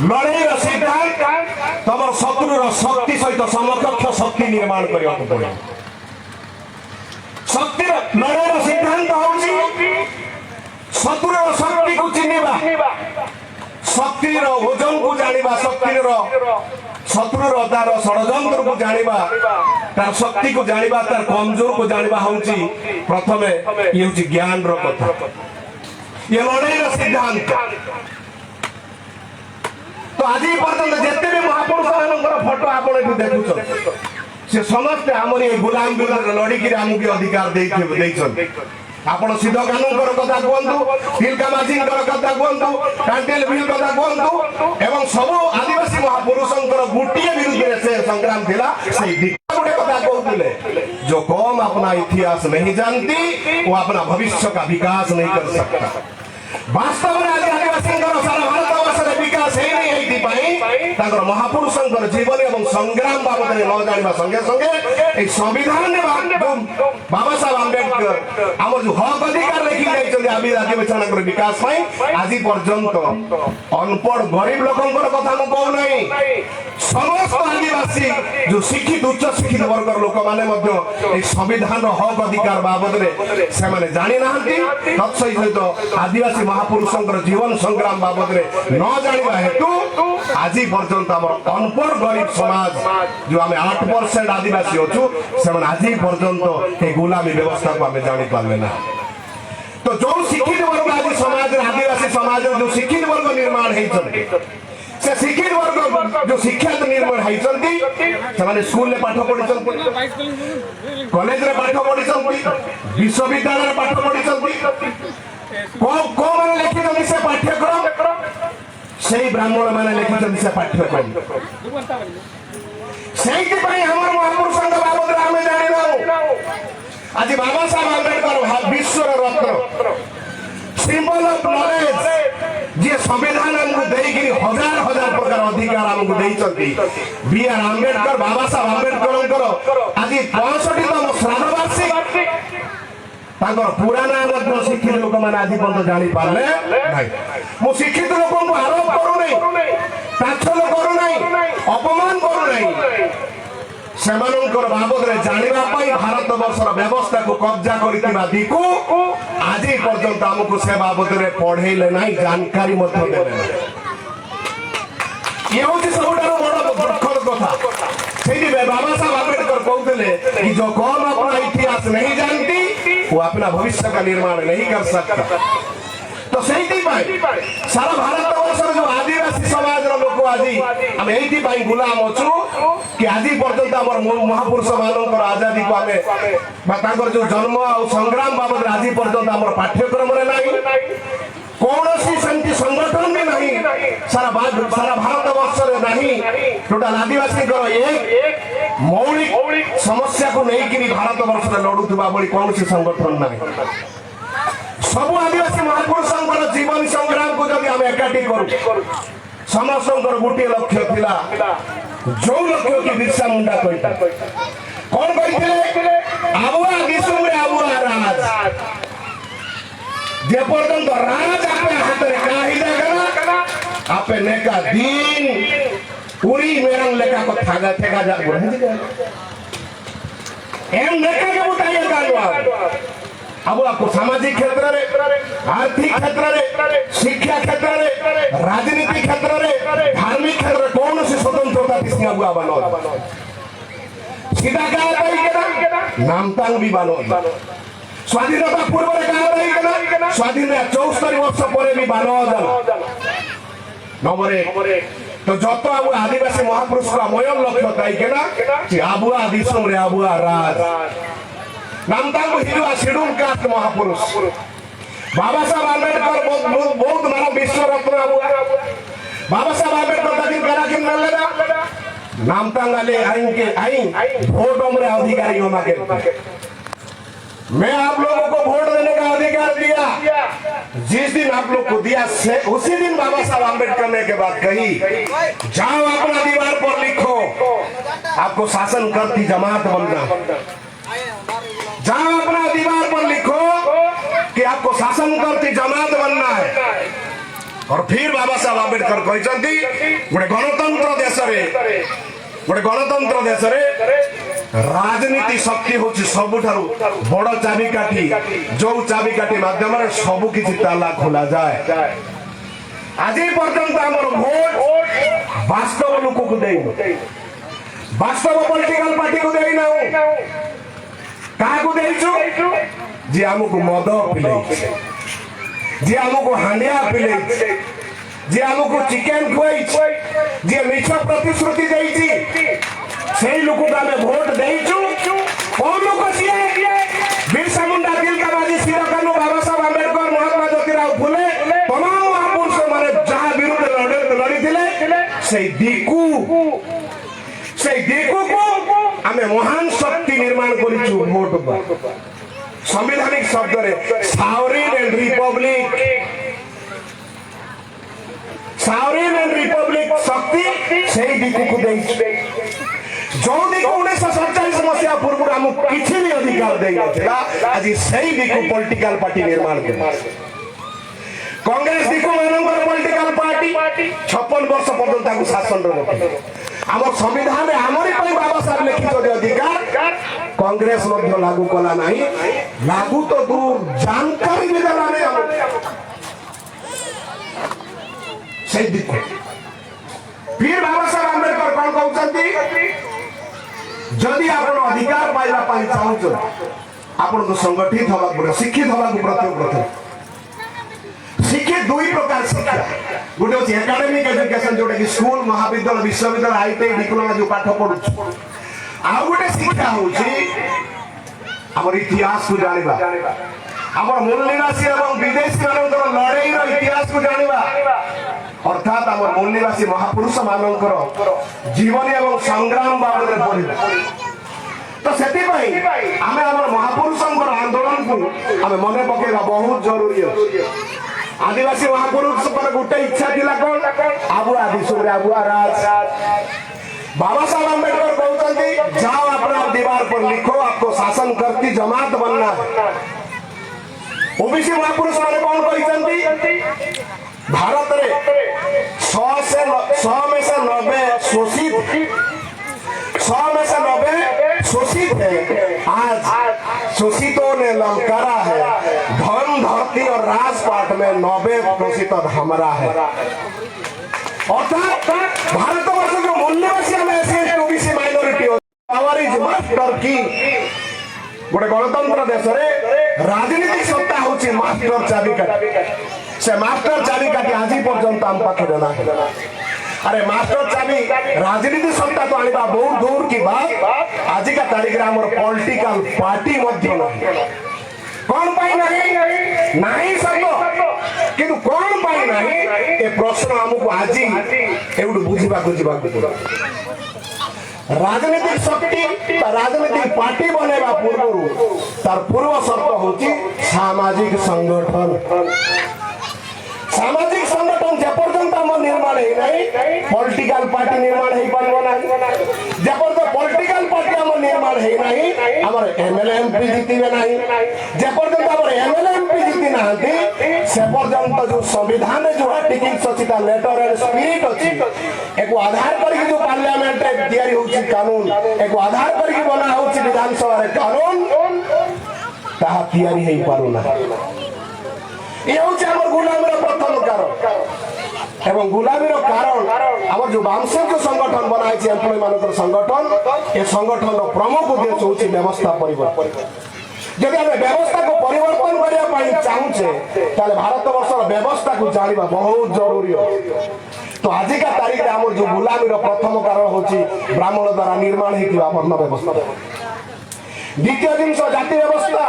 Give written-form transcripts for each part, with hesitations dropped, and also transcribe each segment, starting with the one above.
लड़ाई सिद्धांत तुम शत्रु शक्ति सहित समकक्ष शक्ति निर्माण करने को पड़े। शक्ति लड़ाई सिद्धांत हूँ शत्रु शक्ति को चिन्हवा, शक्ति ओजन को जानिबा, शक्ति शत्रु तार षड्यंत्र को जानिबा, तार शक्ति को जानिबा, तार कमजोर को जानिबा हूँ प्रथमे ये हूँ ज्ञान कथा। ये लड़ाई सिद्धांत तो आज पर्यटन जिते भी महापुरुष फोटो आप देखुन से समस्ते आम गुलाम विरोध लड़िकी आमको अधिकार आपण सिद्ध कानून कथा कहतु, तिलका माझी कथा कहतु, कांटेल बिल कथा कहतु एवं सब आदिवासी महापुरुषों गोटे विरुद्ध से संग्राम थिला। गोटे कथा कहते जो कौम अपना इतिहास नहीं जानती वो अपना भविष्य का विकास नहीं कर सकता। वास्तव में आज आदिवासी सारा भारत वर्ष विकास है नहीं महापुरुषों जीवन एवं संग्राम बाबद न जाना संगे संगे संविधान बाबा साहब आंबेडकर आम जो हक अधिकार लिखी आदिवासी विकास आज पर्यंत अनपढ़ गरीब लोक कथा कहूना समस्त आदिवासी जो शिक्षित उच्च शिक्षित वर्ग लोक मैंने संविधान हक अधिकार बाबद से जानी ना तत्सहित आदिवासी महापुरुषों जीवन संग्राम बाबद न जाना हेतु आज पर्यंत आम अनपढ़ गरीब समाज जो आम 8% आदिवासी अच्छु से आज पर्यंत ये गुलामी व्यवस्था को आम जानी पारे ना। तो जो शिक्षित वर्ग आज समाज आदिवासी समाज जो शिक्षित वर्ग निर्माण से शिक्षित वर्ग जो शिक्षा निर्माण होती स्कूल में पाठ पढ़ी, कॉलेज रे पाठ पढ़ी, विश्वविद्यालय पाठ पढ़ी, कौन लिखी से पाठ्यक्रम से ब्राह्मण मैंने लिखी से पाठ्यक्रम से महापुरुषों बाबद आम जाना। आज बाबा साहब आंबेडकर विश्व रत्न सिंबल ऑफ नॉलेज जी संविधान हमको देगी हजार हजार प्रकार अधिकार हमको देइछंती। बी आर आंबेडकर बाबा साहब आंबेडकर आज 65तम श्राद्ध वार्षिक तांकर पुराना शिक्षित लोक मैंने आज पर्यंत जानी पारे ना। मु शिक्षित लोक आरोप करूना, ताच्छल्य करूना, अपमान करूना, सेमानंकर बाबद जानापी भारत वर्षर व्यवस्था को कब्जा करथिबा दिकु आज पर्यंत आमको से बाबद पढ़ेले ना, जानकारी देले। ये हूँ सब बड़ दुखद कथा। बाबा साहब आंबेडकर कहते कि जो कौम अपना इतिहास नहीं जानती वो अपना भविष्य का निर्माण नहीं कर सकता। तो सारा भारत वर्ष जो आदिवासी समाज लोक आज आम ये गुलाम अच्छु कि आज पर्यंत महापुरुष मान आजादी को आम जो जन्म और संग्राम बाबद आज पर्यंत आम पाठ्यक्रम कौन सी संगठन भी नहीं सारा भारत वर्ष में टोटाल आदिवासी एक मौलिक समस्या को लेकिन भारत वर्ष में लड़ुवा कौन सी संगठन नहीं। सब आदिवासी महापुरुषों जीवन संग्राम को जब आम एकाठी करूँ समस्त गोटे लक्ष्य थिला जो लक्ष्य की बिरसा मुंडा कहता कौन कहते आबुआ दिसुम रे आबुआ राज जे पर्यंत राज आपे हाथ रे काही जागला आपे नेका दिन पूरी मेरंग लेका को थागा थेगा जा एम नेका के बुताई गालवा अब आपको सामाजिक क्षेत्र रे, आर्थिक क्षेत्र रे, शिक्षा क्षेत्र रे, राजनीति क्षेत्र रे, धार्मिक क्षेत्र कौन सी स्वतंत्रता किसने अगुआ बनो सीधा क्या नामतांग भी बनो स्वाधीनता पूर्व कहा स्वाधीन 74 वर्ष पर भी बनो नंबर तो जत अब आदिवासी महापुरुष का मयन लक्ष्य आबुआ दिसम रे आबुआ राज नामतांग हिजुआ शेड्यूल कास्ट महापुरुष बाबा साहब आंबेडकर बहुत मानव विश्व रत्न आबुआ बाबा साहब आंबेडकर तक करा के मिललेगा नामतांग आले आई वोट हमरे अधिकारी हो मांगे। मैं आप लोगों को वोट देने का अधिकार दिया जिस दिन आप लोग को दिया से उसी दिन बाबा साहब आंबेडकर ने के बाद कही जाओ अपना दीवार पर लिखो आपको शासन करती जमात बनना। जाओ अपना दीवार पर लिखो कि आपको शासन करती जमात बनना है। और फिर बाबा साहब आंबेडकर कहते गोटे गणतंत्र देश राजनीति शक्ति हूँ सबुठारु बड़ चाबिकाठी जो चाबिकाठी माध्यम सबु किछि ताला खोला जाए। आज पर्यंत आमर भोट वास्तव लोक को देइनु वास्तव पॉलिटिकल पार्टी को देइनु काहा को देइछु जे हमको मद पिले जे हमको हांडिया पिले जे हमको चिकन खुआई जे मिछ प्रतिश्रुति देइछि सेही लोक को हमें वोट देइछु। कौन लोक सिए बिरसा मुंडा तिलकाबाजी सिरकानु बाबा साहब आंबेडकर महात्मा ज्योतिराव फुले तमाम महापुरुष माने जहां विरुद्ध लड़ी थिले सेही दीकू को हमें महान शक्ति निर्माण करिछु वोट पर संवैधानिक शब्द रे सॉवरेन एंड रिपब्लिक शक्ति सेही दीकू को देइछु जो दिको 1947 मसीहा पूर्व हम किसी भी अधिकार देगा आज सही दिको पॉलिटिकल पार्टी निर्माण कर कांग्रेस दिको मानकर पॉलिटिकल पार्टी 56 वर्ष पर्यंत ताकू शासन रखे आम संविधान में हमरी पई बाबा साहब लिखित अधिकार कांग्रेस मध्य लागू कला नहीं लागू तो दूर जानकारी भी देला नहीं हम सही दिको फिर बाबा साहब आंबेडकर कौन कहउचंती जदि आपण अधिकार पाइबा पाई चाहूछ आपण को संगठित होबा पड़े शिक्षित होबा को प्रत्येक शिक्षित दुई प्रकार शिक्षा गोटे होची एकेडमिक एजुकेशन जोटा कि स्कूल महाविद्यालय विश्वविद्यालय आईटीआई डिप्लोमा जो पाठ पढु आ गोटे शिक्षा होची हमर इतिहास को जानिबा हमर मूल निवासी एवं विदेशी मानकर लड़ाई रो इतिहास को जानिबा अर्थात आम मूल निवासी महापुरुष मानकर जीवन एवं संग्राम बाबद पढ़ा तो से आम महापुरुष आंदोलन को आम मन पकेगा बहुत जरूरी है। आदिवासी महापुरुष पर गोटे इच्छा थिला कौन आबुआ दिशुरे आबुआ राज बाबा साहब आंबेडकर कहते जाओ अपना दीवार पर लिखो आपको शासन करती जमात बनना है। ओबीसी महापुरुष माने कौन कहते भारत रे 100 में से 90 शोषित 100 में से 90 शोषित है। आज शोषितों ने ललकारा है धन धरती और राजपाट में 90% हमारा है। अर्थात भारतवर्ष जो मूल्यवासी में ऐसी ओबीसी माइनॉरिटी मास्टर की गोटे गणतंत्र देश रे राजनीतिक सत्ता होची मास्टर चाबिकाठी से मास्टर चाबिकाठी आज पर्यंत आम पाखे ना अरे मास्टर चाबी राजनीति सत्ता तो आनिबा बहुत दूर की बात आज का तारीख रे हमर पॉलिटिकल पार्टी मध्य नहीं कौन पाई नहीं सब किंतु कौन पाई नहीं ए प्रश्न हमको आज एवढ बुझिबा राजनीतिक शक्ति राजनीतिक पार्टी बनेबा पूर्व तार पूर्व शर्त होची सामाजिक संगठन जेपर्यंत आम निर्माण है नहीं पॉलिटिकल पार्टी निर्माण है पारबो नहीं जेपर्यंत पॉलिटिकल पार्टी आम निर्माण है नहीं हमर एमएलए एमपी जीतिबे नहीं जेपर्यंत हमर एमएलए एमपी जीति नाहंती से पर्यंत जो संविधान जो आर्टिकल्स अछि ता लेटर एंड स्पिरिट अछि एको आधार करके जो पार्लियामेंट तैयारी होछि कानून एको आधार करके बना होछि विधानसभा रे कानून ताहा तैयारी है पारो ना ये होछि हमर गुलामीर प्रथम कारण एवं गुलामीर कारण हमर जो वामपंथी संगठन बनाई छै एम्प्लॉय मानकर संगठन ए संगठन प्रमुख उद्देश्य होछि व्यवस्था परिवर्तन जदि हम व्यवस्था को परिवर्तन करिया पाई चाहूछे ताले भारतवर्षर व्यवस्था को जानिबा बहुत जरूरी है। तो आज का तारीख रे हमर जो गुलामीर प्रथम कारण होछि ब्राह्मण द्वारा निर्माण हेतिबा वर्ण व्यवस्था द्वितीय जिनस जाति व्यवस्था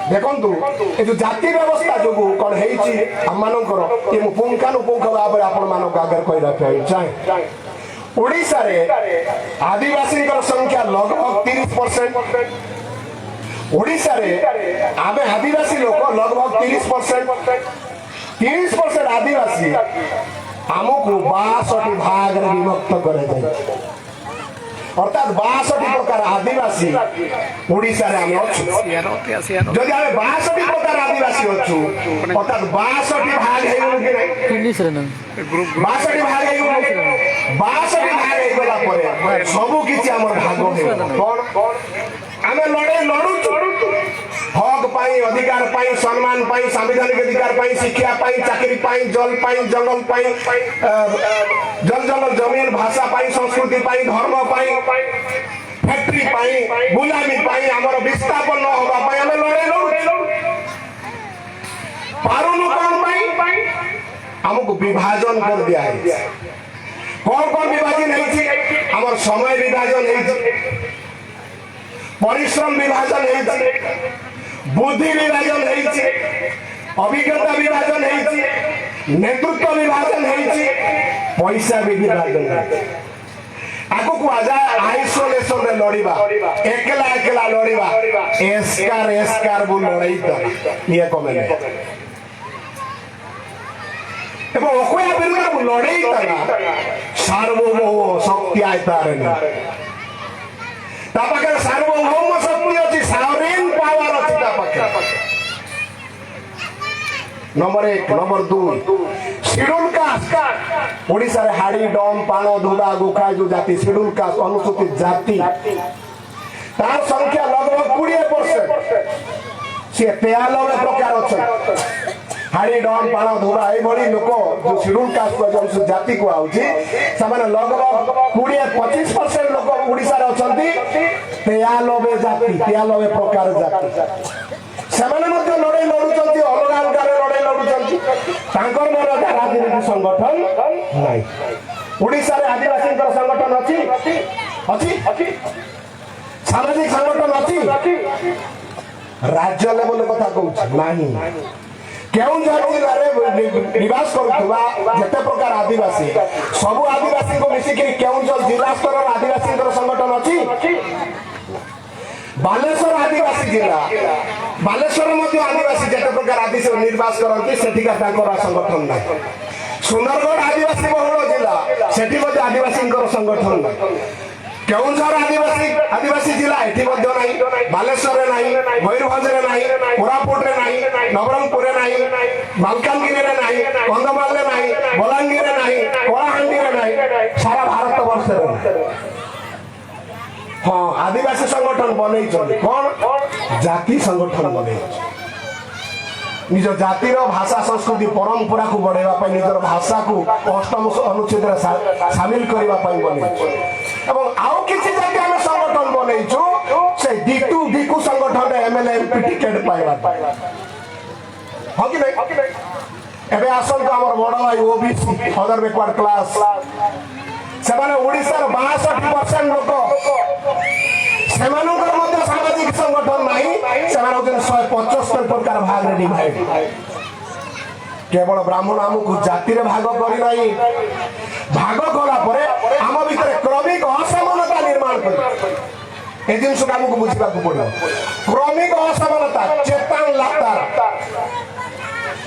देखंतु ए जो जाति व्यवस्था जो कोन हेछि हम मानकर ए पुंखानुपुंख भाव आपण मानक आगर कहिला चाहे ओडिसा रे आदिवासी संख्या लगभग 30%। ओडिसा रे आमे आदिवासी लोक लगभग 30% आदिवासी आमको 62 भाग रे विभक्त करे जाय अर्थात 62 प्रकार आदिवासी ओडिशा रे हम अछु जदि हम 62 प्रकार आदिवासी अछु अर्थात 62 भाग है कि नहीं 62 भाग है 62 भाग है गला परे सब किछि हमर भाग है कोन आमे लड़ू हक पाई अधिकार पाई सम्मान पाई संवैधानिक अधिकार पाई शिक्षा पाई चाकरी पाई जल पाई जंगल पाई जल जमीन भाषा पाई संस्कृति पाई धर्म पाई फैक्ट्री पाई गुलामी पाई हमर विस्थापन न होबा पाई हमें लड़े पारुनु कोन पाई हमको विभाजन कर दिया है कौन विभाजन है हमर समय विभाजन है परिश्रम विभाजन है बुद्धि विभाजन है अभिज्ञता विभाजन है नेतृत्व विभाजन है पैसा विभाजन है आगु को आजा आइसोलेशन रे लड़ीबा एकला एकला लड़ीबा एस्कार बु लड़ाई त ये कमेले एबो ओकोया बिरुना बु लड़ाई त सार्वभौम शक्ति आइतारे न तापाके सार्वभौम शक्ति अछि सावरेन पावर अछि तापाके number 1 number 2 schedule caste Odisha रे हाड़ी डम पाण धुबा गुखा जो जाति शेड्यूल कास्ट अनुसूचित जाति तार संख्या लगभग 20% से 93 प्रकार अछि हाड़ी डम पाण धुबा ए भली लोक जो शेड्यूल कास्ट को जो जाति को आउची समान लगभग 20-25% लोक ओडिसा रे अछंती 93 जाति 93 प्रकार जाति सेमाने मध्य लड़ाई लड़ुचंती अलगा अलगा लड़ाई लड़ुचंती तांकर मोर राजनीतिक संगठन नाही ओडिसा रे आदिवासी संगठन अछि सामाजिक संगठन अछि राज्य लेवल कथा कहूछ नाही केउन जिल्ला रे निवास करथुवा जते प्रकार आदिवासी सब आदिवासी को मिसी के केउन जिल्ला स्तर आदिवासी संगठन अछि बालेश्वर आदिवासी जिला बालेश्वर मध्य आदिवासी जते प्रकार आदिवासी निर्वास करती सेठिका तांकर संगठन ना सुंदरगढ़ आदिवासी बहुल जिला सेठी मध्य आदिवासी संगठन ना केउंझर आदिवासी जिला एठी मध्य नाही बालेश्वर रे नाही मयूरभंज रे नाही कोरापुट रे नाही नवरंगपुर रे नाही मालकानगिरी रे नाही कंधमाल रे नाही बलांगीर रे नाही कोलाहांडी रे नाही सारा भारत वर्ष रे हाँ आदिवासी संगठन बनै कौन जाति संगठन बनै निज जातिर भाषा संस्कृति परंपरा को बढ़ावा निजर भाषा को 8म अनुच्छेद शामिल करबा बनै एवं आउ किछि जाति हम संगठन बनैछु से दिकु संगठन एमएलए एमपी टिकट पाइबा हो कि नहीं एबे आसन तो हमर बड़ भाई ओबीसी अदर बैकवर्ड क्लास सेमाने ओडिसा रो 62% लोक सेमानकर मध्य सामाजिक संगठन नाही सेमान होते 175 प्रकार भाग रे डिवाइड केवल ब्राह्मण हमकु जाति रे भाग करी नाही भाग कला परे हम भीतर क्रमिक असमानता निर्माण करी ए दिन से हमकु बुझिबा को पड़ो क्रमिक असमानता चेतन लातार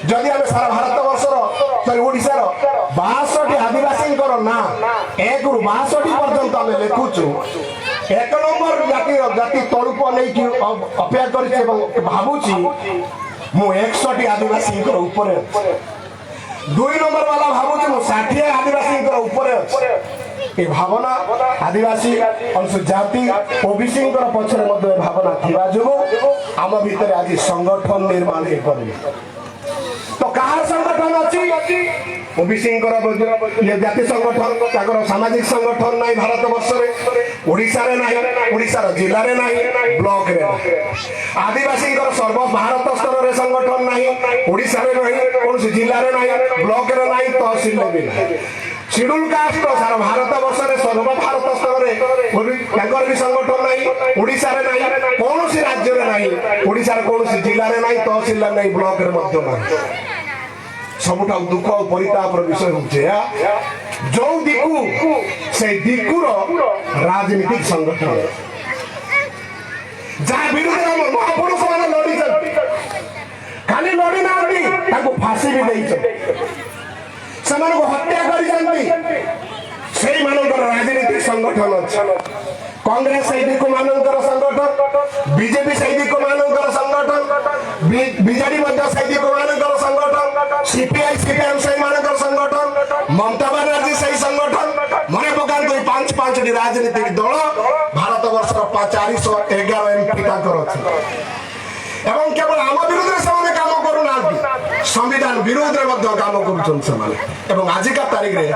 जदि हम सारा भारत वर्षर सॉरी ओडिसा रो 62 आदिवासी ना 1 रु 62 पर्यंत हम लिखुछु 1 नंबर जाति तळुप नै कि अपेक्षा करि एवं भाबुची मु 160 आदिवासी ऊपर 2 नंबर वाला भाबुची मु 60 आदिवासी ऊपर ए भावना आदिवासी अनुसूचित जाति ओबीसी पछरे मध्ये भावना थिबा जुगो आम भीतर आज संगठन निर्माण हे करबे तो कहार संगठन अछि ओबीसी जाति संगठन ताकर सामाजिक संगठन नाही भारत वर्ष रे ओडिसा रे नाही ओडिसा रो जिल्ला रे नाही ब्लॉक रे आदिवासी सर्व भारत स्तर रे संगठन नाही ओडिसा रे नाही कोन जिल्ला रे नाही ब्लॉक रे नाही तहसील रे भी शेड्यूल कास्ट तो सारा भारत वर्ष रे सर्व भारत स्तर रे ताकर भी संगठन नाही ओडिसा रे नाही कोन राज्य रे नाही ओडिसा रे कोन जिल्ला रे नाही तहसील रे नाही ब्लॉक रे मध्य नाही सबुठा दुख और परिताप विषय होचे जो दिकु से दिकुर राजनीतिक संगठन जा विरुद्ध हम महापुरुष माने लड़ी खाली लड़ी ना ताको फांसी भी देई समान को हत्या करी जानती সেই মানଙ୍କର ରାଜନୀତିକ ସଂଗଠନ ଅଛି। କଂଗ୍ରେସ ସୈନିକ ମାନଙ୍କର ସଂଗଠନ, ବିଜେପି ସୈନିକ ମାନଙ୍କର ସଂଗଠନ, ବିଜେଡି ମଧ୍ୟ ସୈନିକ ମାନଙ୍କର ସଂଗଠନ, ସିପିଆଇ ସିପିଏମ୍ ସେଇ ମାନଙ୍କର ସଂଗଠନ, ମମତା ବାନାର୍ଜୀ ସେଇ ସଂଗଠନ। ମନେ ପକାନ୍ତୁ এই ପାଞ୍ଚଟି ରାଜନୀତିକ ଦଳ ଭାରତ ବର୍ଷର 411 MP ତାଙ୍କର ଅଛି। এবং কেবল ଆମ ବିରୁଦ୍ଧରେ ସେମାନେ କାମ କରୁନାହାନ୍ତି, ସମ୍ବିଧାନ ବିରୋଧରେ ମଧ୍ୟ କାମ କରୁଛନ୍ତି ସେମାନେ। ଏବଂ ଆଜିକା ତାରିଖରେ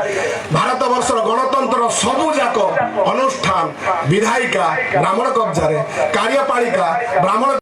ଭାରତ ବର୍ଷର ଗଣତନ୍ତ୍ରର ସବୁ ଯାକ ଅନୁଷ୍ଠାନ, ବିଧାୟିକା ବ୍ରାହ୍ମଣ କବ୍ଜାରେ, କାର୍ଯ୍ୟପାଳିକା ବ୍ରାହ୍ମଣ